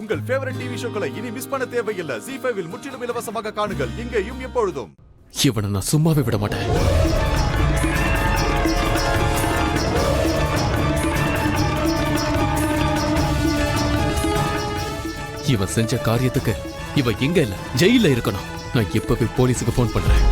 உங்கள் favourite TV ஷோக்களை இனி miss பண்ண தேவையில்லை. ZEE5 இல் முற்றிலும் இலவசமாக காணுங்கள், இங்கேயும் எப்பொழுதும். இவனை நான் சும்மாவே விட மாட்டேன். இவன் செஞ்ச காரியத்துக்கு இவன் எங்க இல்ல, ஜெயில இருக்கணும். நான் இப்பவே போலீஸுக்கு போன் பண்றேன்.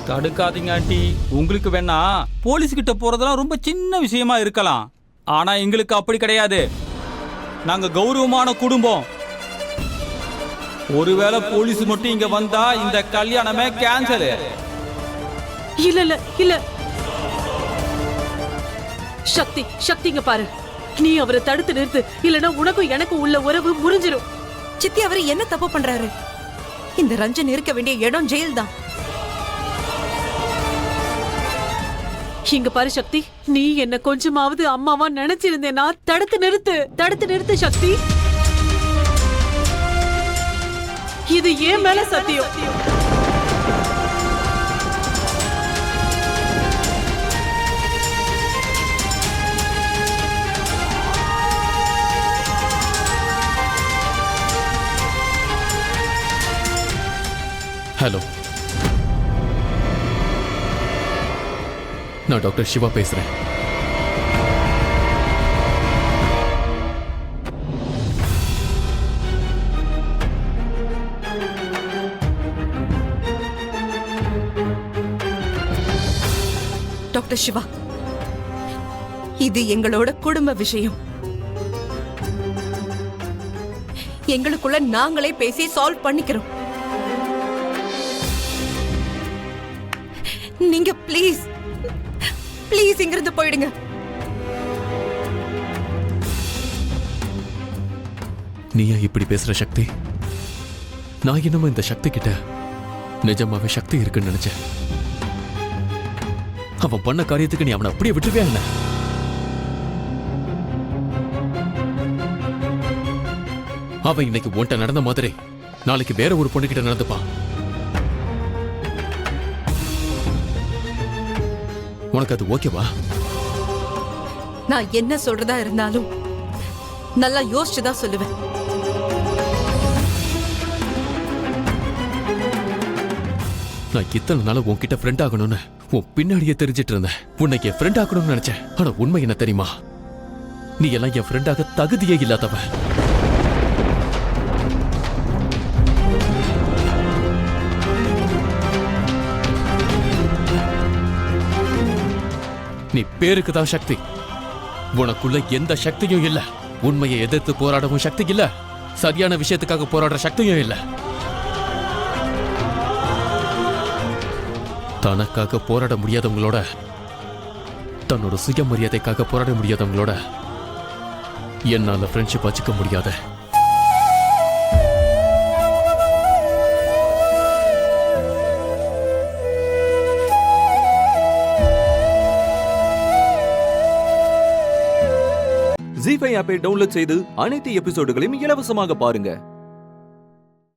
தடுக்காதீங்க ஆண்டி. உங்களுக்கு வேணா போலீஸ் கிட்ட போறதெல்லாம் ரொம்ப சின்ன விஷயமா இருக்கலாம். ஆனா எங்களுக்கு அப்படி கிடையாது. நாங்க கௌரவமான குடும்பம். ஒருவேளை போலீஸ் மட்டும் இங்க வந்தா இந்த கல்யாணமே கேன்சல். இல்ல இல்ல இல்ல சக்தி, சக்திங்க பாரு, நீ அவரை தடுத்து நிறுத்து. இல்லனா உனக்கும் எனக்கும் உள்ள உறவு முறிஞ்சிரும். சித்தி, அவரு என்ன தப்பு பண்றாரு? இந்த ரஞ்சன் இருக்க வேண்டிய இடம் ஜெயில் தான். இங்க பாரு சக்தி, நீ என்ன கொஞ்சமாவது அம்மாவா நினைச்சிருந்தேனா தடுத்து நிறுத்து, தடுத்து நிறுத்து சக்தி. இது ஏன் மேல சத்தியம். ஹலோ, நான் டாக்டர் சிவா பேசுறேன். டாக்டர் சிவா, இது எங்களோட குடும்ப விஷயம். எங்களுக்குள்ள நாங்களே பேசி சால்வ் பண்ணிக்கிறோம். நீங்க ப்ளீஸ் ப்ளீஸ் இங்கிருந்து போயிடுங்க. நீயா இப்படி பேசுற சக்தி? நான் என்னமோ இந்த சக்தி கிட்ட நிஜமாவே சக்தி இருக்குன்னு நினைச்சேன். அவன் பண்ண காரியத்துக்கு நீ அவனை அப்படியே விட்டுருவியா என்ன? அவன் இன்னைக்கு உன்கிட்ட நடந்த மாதிரி நாளைக்கு வேற ஒரு பொண்ணு கிட்ட நடந்துப்பான். உனக்கு அது ஓகேவா? நான் என்ன சொல்றதா இருந்தாலும் நல்லா யோசிச்சுதான் சொல்லுவேன். நான் இத்தனை நாள உன்கிட்ட ஃப்ரெண்ட் ஆகணும்னு உன் பின்னாடியே தெரிஞ்சிட்டு இருந்தேன். உன்னைக்கு என் ஃப்ரெண்ட் ஆகணும்னு நினைச்சேன். ஆனா உண்மை என்ன தெரியுமா? நீ எல்லாம் என் ஃப்ரெண்டாக தகுதியே இல்லாதவன். நீ பேருக்கு தான் சக்தி. உனக்குள்ள எந்த சக்தியும் இல்ல. உண்மையை எதிர்த்து போராடவும் சக்தி இல்ல. சரியான விஷயத்துக்காக போராடுற சக்தியும் இல்ல. தனக்காக போராட முடியாதவங்களோட, தன்னோட சுயமரியாதைக்காக போராட முடியாதவங்களோட என்னால ஃப்ரெண்ட்ஷிப் வச்சுக்க முடியாத. ZEE5 ஆப்பை டவுன்லோட் செய்து அனைத்து எபிசோடுகளையும் இலவசமாக பாருங்க.